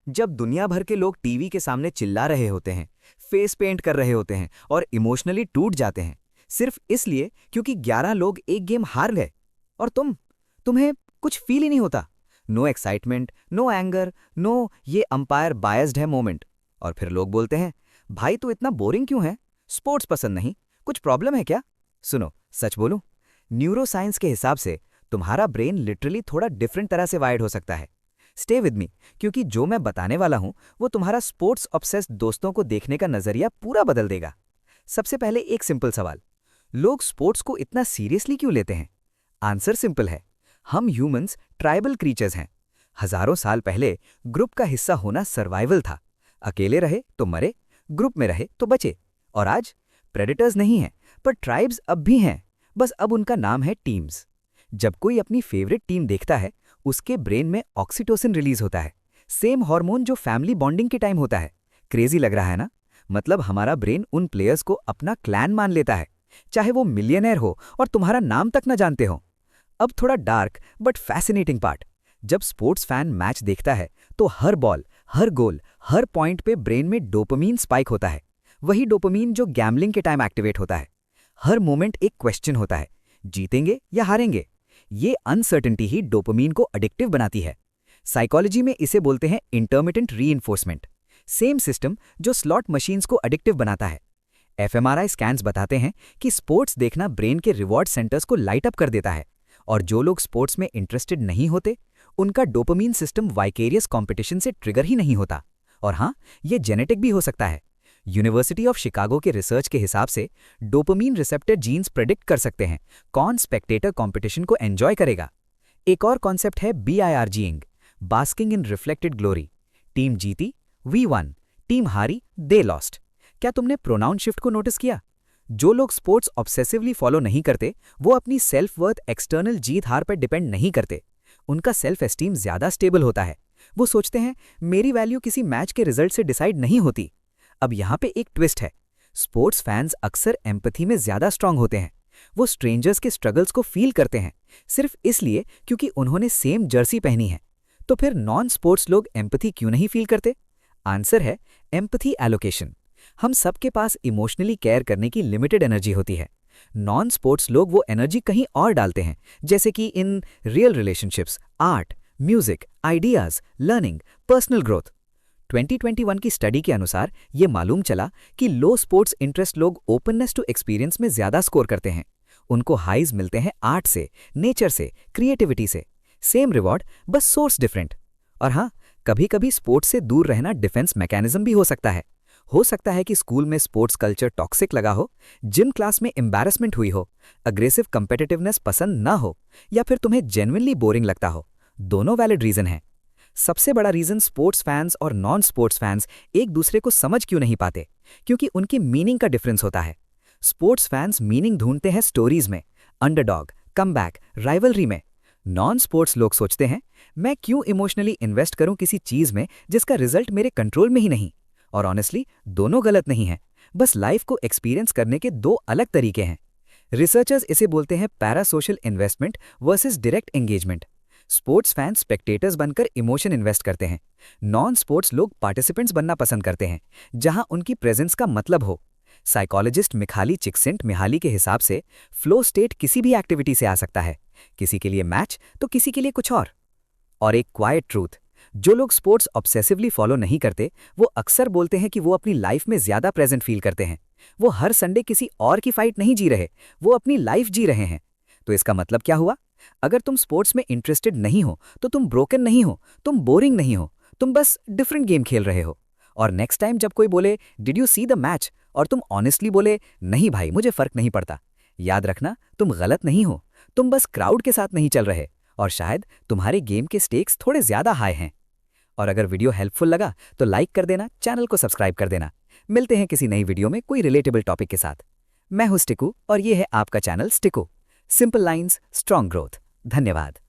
जब दुनिया भर के लोग टीवी के सामने चिल्ला रहे होते हैं, फेस पेंट कर रहे होते हैं और इमोशनली टूट जाते हैं, सिर्फ इसलिए क्योंकि 11 लोग एक गेम हार गए, और तुम्हें कुछ फील ही नहीं होता। No excitement, no anger, no ये अंपायर बायस्ड है मोमेंट। और फिर लोग बोलते हैं, भाई तू इतना बोरिंग क्यों है, स्पोर्ट्स पसंद नहीं, कुछ प्रॉब्लम है क्या? सुनो, सच बोलूं, न्यूरो साइंस के हिसाब से तुम्हारा ब्रेन लिटरली थोड़ा डिफरेंट तरह से वायर्ड हो सकता है। स्टे विद मी, क्योंकि जो मैं बताने वाला हूं वो तुम्हारा स्पोर्ट्स ऑब्सेस्ड दोस्तों को देखने का नजरिया पूरा बदल देगा। सबसे पहले एक सिंपल सवाल, लोग स्पोर्ट्स को इतना सीरियसली क्यों लेते हैं? आंसर सिंपल है, हम ह्यूमंस ट्राइबल क्रीचर्स हैं। हजारों साल पहले ग्रुप का हिस्सा होना सर्वाइवल था। अकेले रहे तो मरे, ग्रुप में रहे तो बचे। और आज प्रेडेटर्स नहीं हैं, पर ट्राइब्स अब भी हैं, बस अब उनका नाम है टीम्स। जब कोई अपनी फेवरेट टीम देखता है, उसके ब्रेन में ऑक्सीटोसिन रिलीज होता है, सेम हार्मोन जो फैमिली बॉन्डिंग के टाइम होता है। क्रेजी लग रहा है ना? मतलब हमारा ब्रेन उन प्लेयर्स को अपना क्लैन मान लेता है, चाहे वो मिलियनेयर हो और तुम्हारा नाम तक न जानते हो। अब थोड़ा डार्क बट फैसिनेटिंग पार्ट, जब स्पोर्ट्स फैन मैच देखता है तो हर बॉल, हर गोल, हर पॉइंट पे ब्रेन में डोपामीन स्पाइक होता है। वही डोपामीन जो गैम्बलिंग के टाइम एक्टिवेट होता है। हर मोमेंट एक क्वेश्चन होता है, जीतेंगे या हारेंगे। ये अनसर्टेनिटी ही डोपामीन को एडिक्टिव बनाती है। साइकोलॉजी में इसे बोलते हैं इंटरमिटेंट रीइंफोर्समेंट। सेम सिस्टम जो स्लॉट मशीन्स को एडिक्टिव बनाता है। एफएमआरआई स्कैन्स बताते हैं कि स्पोर्ट्स देखना ब्रेन के रिवॉर्ड सेंटर्स को लाइट अप कर देता है, और जो लोग स्पोर्ट्स में इंटरेस्टेड नहीं होते, उनका डोपामीन सिस्टम वाइकेरियस कंपटीशन से ट्रिगर ही नहीं होता। और हाँ, ये जेनेटिक भी हो सकता है। यूनिवर्सिटी ऑफ शिकागो के रिसर्च के हिसाब से डोपामीन रिसेप्टर जीन्स प्रेडिक्ट कर सकते हैं कौन स्पेक्टेटर कंपटीशन को एंजॉय करेगा। एक और कॉन्सेप्ट है BIRGing, बास्किंग इन रिफ्लेक्टेड ग्लोरी। टीम जीती, वी वन, टीम हारी, दे लॉस्ट। क्या तुमने प्रोनाउन शिफ्ट को नोटिस किया? जो लोग स्पोर्ट्स ऑब्सेसिवली फॉलो नहीं करते, वो अपनी सेल्फ वर्थ एक्सटर्नल जीत हार पर डिपेंड नहीं करते। उनका सेल्फ एस्टीम ज्यादा स्टेबल होता है। वो सोचते हैं, मेरी वैल्यू किसी मैच के रिजल्ट से डिसाइड नहीं होती। अब यहाँ पे एक ट्विस्ट है, स्पोर्ट्स फैंस अक्सर एम्पैथी में ज्यादा स्ट्रांग होते हैं। वो स्ट्रेंजर्स के स्ट्रगल्स को फील करते हैं, सिर्फ इसलिए क्योंकि उन्होंने सेम जर्सी पहनी है। तो फिर नॉन स्पोर्ट्स लोग एम्पैथी क्यों नहीं फील करते? आंसर है एम्पैथी एलोकेशन। हम सबके पास इमोशनली केयर करने की लिमिटेड एनर्जी होती है। नॉन स्पोर्ट्स लोग वो एनर्जी कहीं और डालते हैं, जैसे कि in real relationships, art, music, ideas, learning, personal growth. 2021 की स्टडी के अनुसार ये मालूम चला कि लो स्पोर्ट्स इंटरेस्ट लोग ओपननेस टू एक्सपीरियंस में ज्यादा स्कोर करते हैं। उनको हाइज मिलते हैं आर्ट से, नेचर से, क्रिएटिविटी से। सेम रिवॉर्ड, बस सोर्स डिफरेंट। और हाँ, कभी कभी स्पोर्ट्स से दूर रहना डिफेंस मैकेनिज्म भी हो सकता है। हो सकता है कि स्कूल में स्पोर्ट्स कल्चर टॉक्सिक लगा हो, जिम क्लास में एम्बैरेसमेंट हुई हो, अग्रेसिव कंपेटिटिवनेस पसंद ना हो, या फिर तुम्हें जेन्युइनली बोरिंग लगता हो। दोनों वैलिड रीजन हैं। सबसे बड़ा रीजन स्पोर्ट्स फैंस और नॉन स्पोर्ट्स फैंस एक दूसरे को समझ क्यों नहीं पाते, क्योंकि उनकी मीनिंग का डिफरेंस होता है। स्पोर्ट्स फैंस मीनिंग ढूंढते हैं स्टोरीज में, अंडरडॉग, कमबैक, राइवलरी में। नॉन स्पोर्ट्स लोग सोचते हैं, मैं क्यों इमोशनली इन्वेस्ट करूं किसी चीज में जिसका रिजल्ट मेरे कंट्रोल में ही नहीं। और ऑनेस्टली दोनों गलत नहीं हैं, बस लाइफ को एक्सपीरियंस करने के दो अलग तरीके हैं। रिसर्चर्स इसे बोलते हैं parasocial investment versus direct engagement. Sports fans spectators बनकर इमोशन इन्वेस्ट करते हैं। नॉन स्पोर्ट्स लोग पार्टिसिपेंट्स बनना पसंद करते हैं, जहां उनकी प्रेजेंस का मतलब हो। साइकोलॉजिस्ट मिखाली चिक्सिंट-मिहाली के हिसाब से फ्लो स्टेट किसी भी एक्टिविटी से आ सकता है, किसी के लिए मैच तो किसी के लिए कुछ और। और एक क्वाइट ट्रूथ, जो लोग स्पोर्ट्स ऑब्सेसिवली फॉलो नहीं करते, वो अक्सर बोलते हैं कि वो अपनी लाइफ में ज्यादा प्रेजेंट फील करते हैं। वो हर संडे किसी और की फाइट नहीं जी रहे, वो अपनी लाइफ जी रहे हैं। तो इसका मतलब क्या हुआ? अगर तुम स्पोर्ट्स में इंटरेस्टेड नहीं हो तो तुम ब्रोकन नहीं हो, तुम बोरिंग नहीं हो, तुम बस डिफरेंट गेम खेल रहे हो। और नेक्स्ट टाइम जब कोई बोले, did you see the match, और तुम ऑनेस्टली बोले, नहीं भाई मुझे फर्क नहीं पड़ता, याद रखना तुम गलत नहीं हो, तुम बस क्राउड के साथ नहीं चल रहे, और शायद तुम्हारे गेम के स्टेक्स थोड़े ज्यादा हाई हैं। और अगर वीडियो हेल्पफुल लगा तो लाइक कर देना, चैनल को सब्सक्राइब कर देना। मिलते हैं किसी नई वीडियो में कोई रिलेटेबल टॉपिक के साथ। मैं हूं स्टिकू और ये है आपका चैनल स्टिकू। Simple lines, strong growth. धन्यवाद।